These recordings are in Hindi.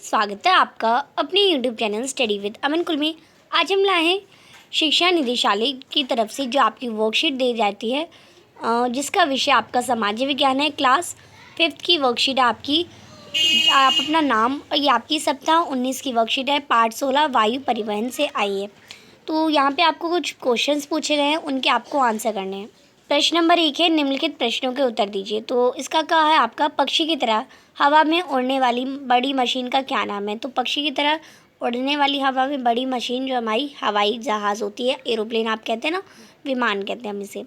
स्वागत है आपका अपने यूट्यूब चैनल स्टडी विद अमन कुल में। आज हम लाए हैं शिक्षा निदेशालय की तरफ से जो आपकी वर्कशीट दी जाती है, जिसका विषय आपका सामाजिक विज्ञान है। क्लास 5th की वर्कशीट है आपकी। आप अपना नाम और ये आपकी सप्ताह 19 की वर्कशीट है, पार्ट 16 वायु परिवहन से आई है। तो यहाँ पे आपको कुछ क्वेश्चंस पूछे गए हैं, उनके आपको आंसर करने हैं। प्रश्न नंबर 1 है, निम्नलिखित प्रश्नों के उत्तर दीजिए। तो इसका कहा है आपका, पक्षी की तरह हवा में उड़ने वाली बड़ी मशीन का क्या नाम है। तो पक्षी की तरह उड़ने वाली हवा में बड़ी मशीन जो हमारी हवाई जहाज़ होती है, एरोप्लेन आप कहते हैं ना, विमान कहते हैं हम इसे।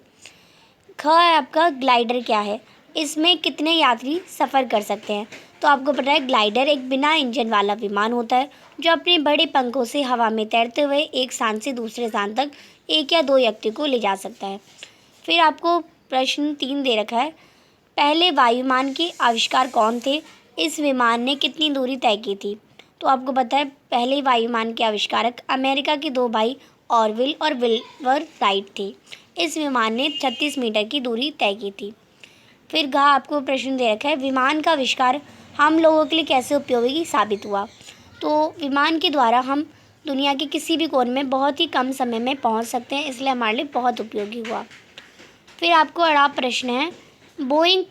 ख है आपका, ग्लाइडर क्या है, इसमें कितने यात्री सफ़र कर सकते हैं। तो आपको पता है ग्लाइडर एक बिना इंजन वाला विमान होता है जो अपने बड़े पंखों से हवा में तैरते हुए एक स्थान से दूसरे स्थान तक 1 या 2 यात्री को ले जा सकता है। फिर आपको प्रश्न 3 दे रखा है, पहले वायुयान के आविष्कार कौन थे, इस विमान ने कितनी दूरी तय की थी। तो आपको पता है पहले वायुयान के आविष्कारक अमेरिका के 2 भाई ऑरविल और विल्बर राइट थे। इस विमान ने 36 मीटर की दूरी तय की थी। फिर घ आपको प्रश्न दे रखा है, विमान का आविष्कार हम लोगों के लिए कैसे उपयोगी साबित हुआ। तो विमान के द्वारा हम दुनिया के किसी भी कोने में बहुत ही कम समय में पहुंच सकते हैं, इसलिए हमारे लिए बहुत उपयोगी हुआ। फिर आपको अगला प्रश्न है, बोइंग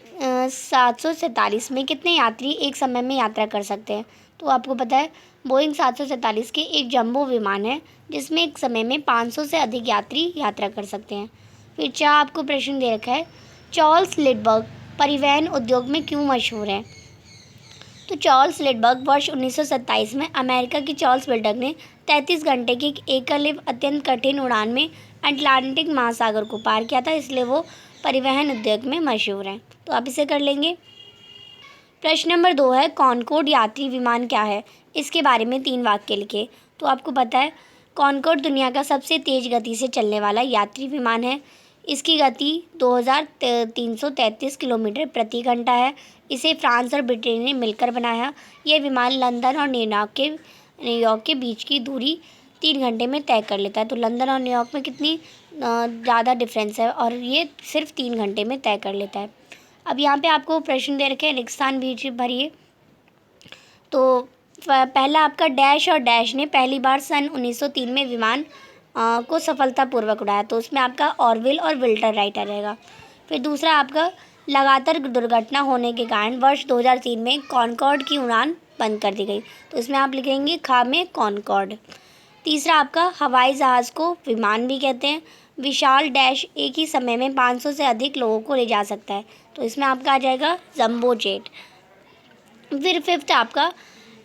747 में कितने यात्री एक समय में यात्रा कर सकते हैं। तो आपको पता है बोइंग 747 के एक जंबो विमान है जिसमें एक समय में 500 से अधिक यात्री यात्रा कर सकते हैं। फिर चार आपको प्रश्न दे रखा है, चार्ल्स लिंडबर्ग परिवहन उद्योग में क्यों मशहूर है। तो चार्ल्स लिंडबर्ग वर्ष 1927 में अमेरिका की चार्ल्स लिंडबर्ग ने 33 घंटे की एक एकलिव अत्यंत कठिन उड़ान में अटलांटिक महासागर को पार किया था, इसलिए वो परिवहन उद्योग में मशहूर हैं। तो आप इसे कर लेंगे। प्रश्न नंबर 2 है, कॉनकोर्ड यात्री विमान क्या है, इसके बारे में 3 वाक्य लिखे। तो आपको पता है कॉनकोर्ड दुनिया का सबसे तेज़ गति से चलने वाला यात्री विमान है। इसकी गति 2333 किलोमीटर प्रति घंटा है। इसे फ्रांस और ब्रिटेन ने मिलकर बनाया। यह विमान लंदन और न्यूयॉर्क के बीच की दूरी 3 घंटे में तय कर लेता है। तो लंदन और न्यूयॉर्क में कितनी ज़्यादा डिफरेंस है, और ये सिर्फ 3 घंटे में तय कर लेता है। अब यहाँ पे आपको प्रश्न दे रखे हैं, रेगिस्तान बीच भरिए। तो पहला आपका डैश और डैश ने पहली बार सन 1903 में विमान को सफलतापूर्वक उड़ाया। तो उसमें आपका ऑरविल और विल्टर राइट आ जाएगा। फिर दूसरा आपका लगातार दुर्घटना होने के कारण वर्ष 2003 में कॉनकॉर्ड की उड़ान बंद कर दी गई। तो इसमें आप लिखेंगे खा में कॉनकॉर्ड। तीसरा आपका हवाई जहाज़ को विमान भी कहते हैं। विशाल डैश एक ही समय में 500 से अधिक लोगों को ले जा सकता है। तो इसमें आपका आ जाएगा जंबो जेट। फिर फिफ्थ आपका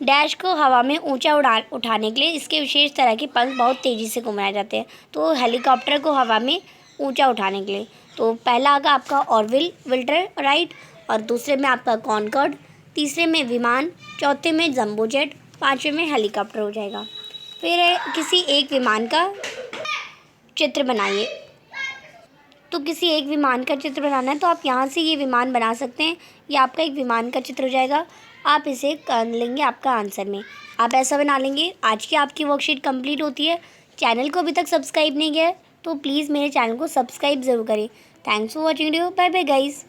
डैश को हवा में ऊंचा उठाने के लिए इसके विशेष तरह के पंख बहुत तेज़ी से घुमाए जाते हैं। तो हेलीकॉप्टर को हवा में ऊंचा उठाने के लिए तो पहला आगा आपका ऑरविल विल्टर राइट, और दूसरे में आपका कॉनकॉर्ड, तीसरे में विमान, चौथे में जंबो जेट, पाँचवें में हेलीकॉप्टर हो जाएगा। फिर किसी एक विमान का चित्र बनाइए। तो किसी एक विमान का चित्र बनाना है तो आप यहाँ से ये विमान बना सकते हैं। ये आपका एक विमान का चित्र हो जाएगा। आप इसे कर लेंगे आपका आंसर में। आप ऐसा बना लेंगे। आज की आपकी वर्कशीट कंप्लीट होती है। चैनल को अभी तक सब्सक्राइब नहीं किया है तो प्लीज़ मेरे चैनल को सब्सक्राइब ज़रूर करें। Thanks for watching video. Bye bye guys.